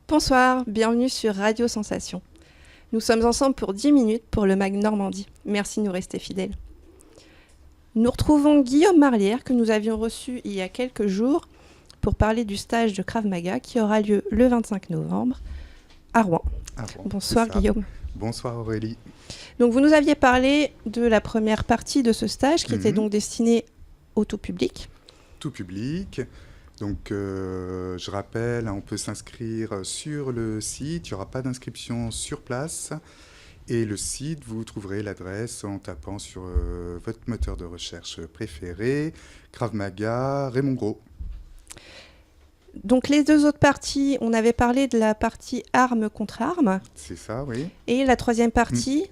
Bonsoir, bienvenue sur Radio Sensation. Nous sommes ensemble pour 10 minutes pour le MAG Normandie. Merci de nous rester fidèles. Nous retrouvons Guillaume Marlière que nous avions reçu il y a quelques jours pour parler du stage de Krav Maga qui aura lieu le 25 novembre à Rouen. Bonsoir Guillaume. Bonsoir Aurélie. Donc vous nous aviez parlé de la première partie de ce stage qui était donc destinée au tout public. Tout public. Donc, je rappelle, on peut s'inscrire sur le site. Il n'y aura pas d'inscription sur place. Et le site, vous trouverez l'adresse en tapant sur votre moteur de recherche préféré, Krav Maga, Raymond Gros. Donc, les deux autres parties, on avait parlé de la partie arme contre arme. C'est ça, oui. Et la troisième partie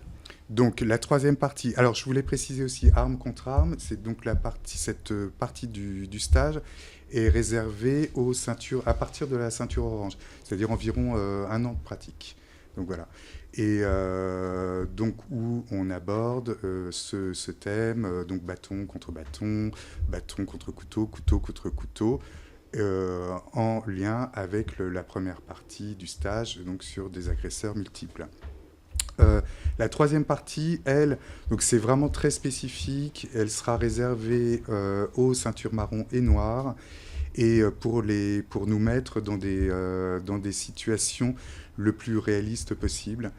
Donc, la troisième partie, alors je voulais préciser aussi arme contre arme, c'est donc cette partie du stage est réservée aux ceintures, à partir de la ceinture orange, c'est-à-dire environ un an de pratique. Donc voilà. Et donc où on aborde ce thème, donc bâton contre bâton, bâton contre couteau, couteau contre couteau, en lien avec la première partie du stage, donc sur des agresseurs multiples. La troisième partie, elle, donc c'est vraiment très spécifique. Elle sera réservée aux ceintures marron et noires et pour nous mettre dans des situations le plus réalistes possible,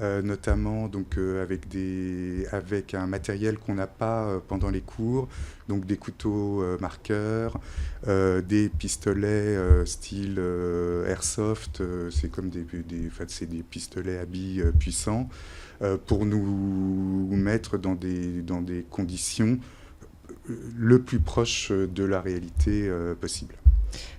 notamment donc avec un matériel qu'on n'a pas pendant les cours, donc des couteaux marqueurs, des pistolets style airsoft, c'est comme c'est des pistolets à billes puissants, pour nous mettre dans des conditions le plus proche de la réalité possible.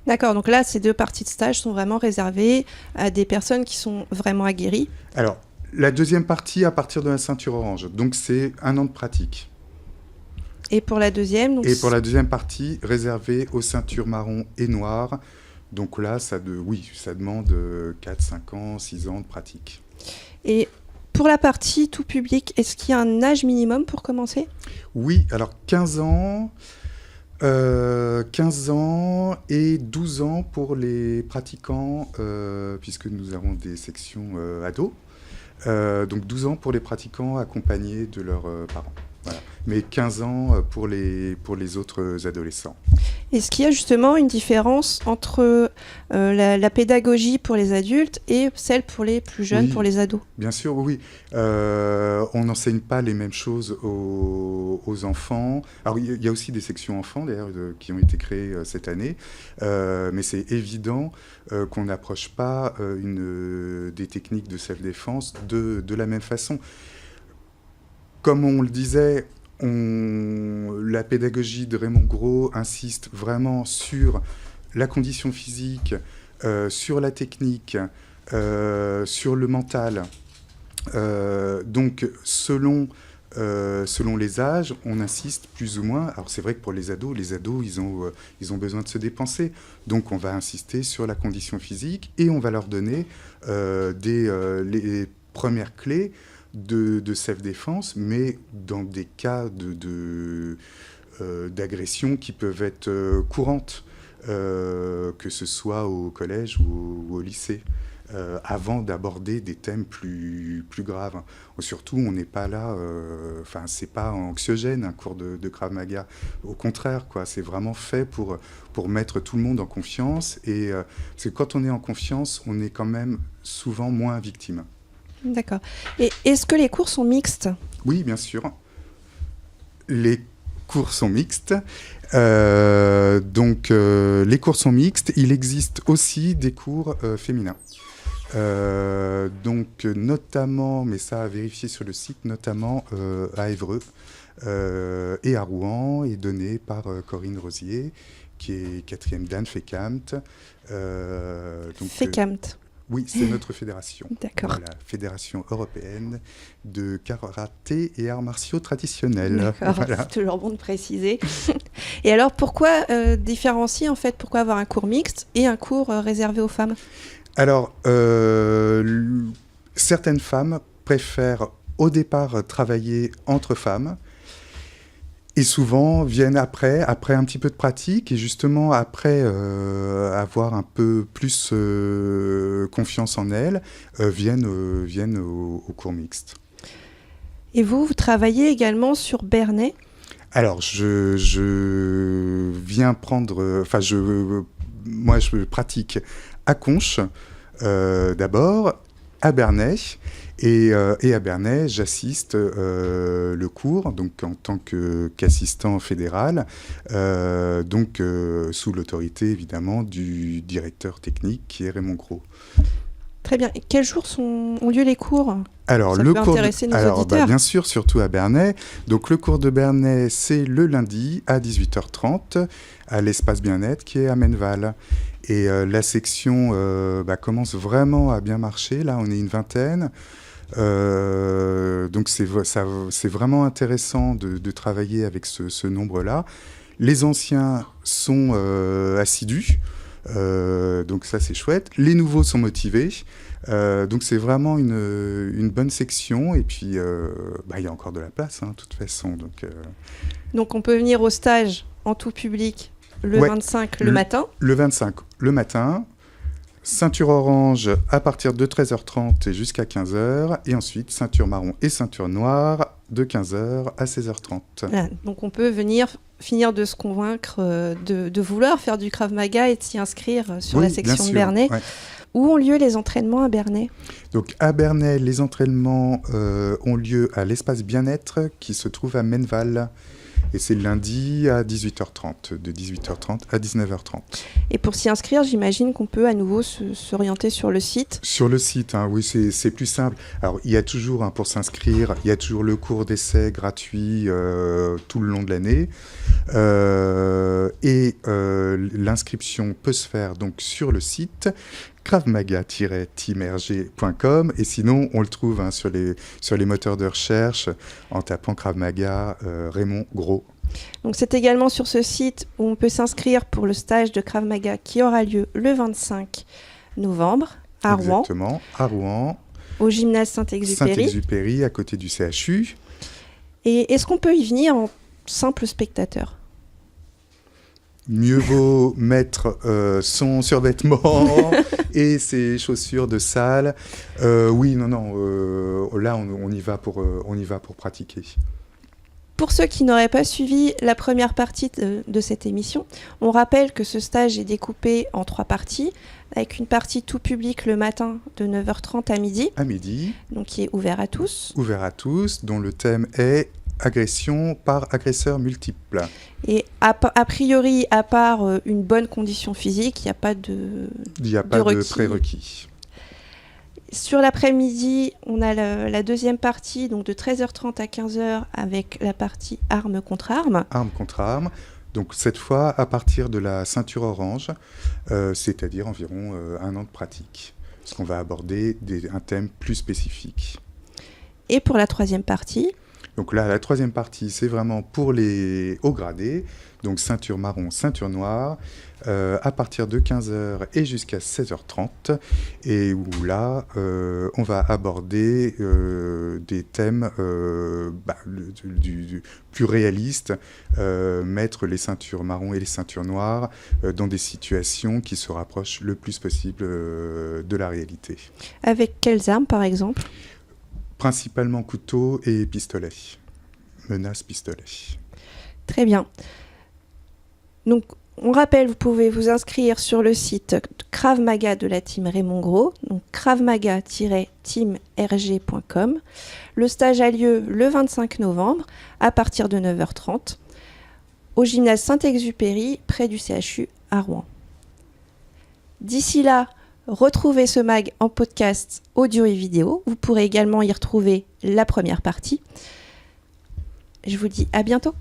D'accord, donc là, ces deux parties de stage sont vraiment réservées à des personnes qui sont vraiment aguerries. Alors, la deuxième partie, à partir de la ceinture orange, donc c'est un an de pratique. Et pour la deuxième pour la deuxième partie, réservée aux ceintures marron et noires, donc là, ça demande 4, 5 ans, 6 ans de pratique. Et pour la partie tout public, est-ce qu'il y a un âge minimum pour commencer ? Oui, alors 15 ans... 15 ans et 12 ans pour les pratiquants, puisque nous avons des sections ados. Donc 12 ans pour les pratiquants accompagnés de leurs parents. Voilà. Mais 15 ans pour les autres adolescents. Est-ce qu'il y a justement une différence entre la pédagogie pour les adultes et celle pour les plus jeunes, pour les ados ? Bien sûr, oui. On n'enseigne pas les mêmes choses aux enfants. Alors, il y a aussi des sections enfants, d'ailleurs, qui ont été créées cette année. Mais c'est évident qu'on n'approche pas des techniques de self-défense de la même façon. Comme on le disait, la pédagogie de Raymond Gros insiste vraiment sur la condition physique, sur la technique, sur le mental. Donc, selon les âges, on insiste plus ou moins. Alors, c'est vrai que pour les ados, ils ont besoin de se dépenser. Donc, on va insister sur la condition physique et on va leur donner les premières clés de self-défense, mais dans des cas d'agression qui peuvent être courantes, que ce soit au collège ou au lycée, avant d'aborder des thèmes plus graves. Surtout, on n'est pas là, c'est pas anxiogène un cours de Krav Maga. Au contraire, quoi, c'est vraiment fait pour mettre tout le monde en confiance. Et parce que quand on est en confiance, on est quand même souvent moins victime. D'accord. Et est-ce que les cours sont mixtes ? Oui, bien sûr. Les cours sont mixtes. Les cours sont mixtes. Il existe aussi des cours féminins. Notamment, mais ça à vérifier sur le site, notamment à Évreux et à Rouen, et donné par Corinne Rosier, qui est 4e dan FECAMT. FECAMT. Oui, c'est notre fédération. D'accord. Voilà, Fédération européenne de karaté et arts martiaux traditionnels. D'accord, voilà. C'est toujours bon de préciser. Et alors, pourquoi différencier, en fait, pourquoi avoir un cours mixte et un cours réservé aux femmes ? Alors, certaines femmes préfèrent au départ travailler entre femmes. Et souvent viennent après un petit peu de pratique, et justement après avoir un peu plus confiance en elles, viennent au cours mixte. Et vous travaillez également sur Bernay ? Alors, je viens prendre... moi, je pratique à Conches, d'abord, à Bernay. Et à Bernay, j'assiste le cours, donc en tant qu'assistant fédéral, sous l'autorité, évidemment, du directeur technique, qui est Raymond Gros. Très bien. Et quels jours ont lieu les cours ? Alors, ça le peut cours intéresser nos auditeurs. Bien sûr, surtout à Bernay. Donc, le cours de Bernay, c'est le lundi à 18h30 à l'espace bien-être qui est à Menneval. Et la section commence vraiment à bien marcher. Là, on est une vingtaine. Donc, c'est vraiment intéressant de travailler avec ce nombre-là. Les anciens sont assidus. Donc ça c'est chouette. Les nouveaux sont motivés, donc c'est vraiment une bonne section, et puis il y a encore de la place, de toute façon. Donc on peut venir au stage en tout public le 25 le matin. Le 25 le matin, ceinture orange à partir de 13h30 et jusqu'à 15h, et ensuite ceinture marron et ceinture noire de 15h à 16h30. Voilà, donc on peut finir de se convaincre de vouloir faire du Krav Maga et de s'y inscrire sur la section de Bernay. Ouais. Où ont lieu les entraînements à Bernay ? Donc à Bernay, les entraînements ont lieu à l'espace bien-être qui se trouve à Menneval. Et c'est lundi à 18h30, de 18h30 à 19h30. Et pour s'y inscrire, j'imagine qu'on peut à nouveau s'orienter sur le site. Sur le site, oui, c'est plus simple. Alors, il y a toujours, pour s'inscrire, il y a toujours le cours d'essai gratuit tout le long de l'année. L'inscription peut se faire donc sur le site kravmaga-teamrg.com, et sinon on le trouve sur les moteurs de recherche en tapant Krav Maga Raymond Gros. Donc c'est également sur ce site où on peut s'inscrire pour le stage de Krav Maga qui aura lieu le 25 novembre à Rouen. Exactement, à Rouen. Au gymnase Saint-Exupéry. Saint-Exupéry, à côté du CHU. Et est-ce qu'on peut y venir en simple spectateur ? Mieux vaut mettre son survêtement et ses chaussures de salle. Là, on y va pour pratiquer. Pour ceux qui n'auraient pas suivi la première partie de cette émission, on rappelle que ce stage est découpé en 3 parties, avec une partie tout public le matin de 9h30 à midi. À midi. Donc qui est ouvert à tous. Ouvert à tous, dont le thème est agression par agresseur multiple. Et a priori, à part une bonne condition physique, il n'y a pas de prérequis. Sur l'après-midi, on a la deuxième partie, donc de 13h30 à 15h, avec la partie armes contre armes. Armes contre armes. Donc cette fois, à partir de la ceinture orange, c'est-à-dire environ 1 an de pratique. Parce qu'on va aborder un thème plus spécifique. Et pour la troisième partie ? Donc là, la troisième partie, c'est vraiment pour les hauts gradés, donc ceinture marron, ceinture noire, à partir de 15h et jusqu'à 16h30, et où là, on va aborder des thèmes du plus réalistes, mettre les ceintures marron et les ceintures noires dans des situations qui se rapprochent le plus possible de la réalité. Avec quelles armes, par exemple ? Principalement couteau et pistolet. Menace pistolet. Très bien. Donc, on rappelle, vous pouvez vous inscrire sur le site Krav Maga de la team Raymond Gros, donc kravmaga-teamrg.com. Le stage a lieu le 25 novembre à partir de 9h30 au gymnase Saint-Exupéry, près du CHU à Rouen. D'ici là, retrouvez ce mag en podcast audio et vidéo. Vous pourrez également y retrouver la première partie. Je vous dis à bientôt.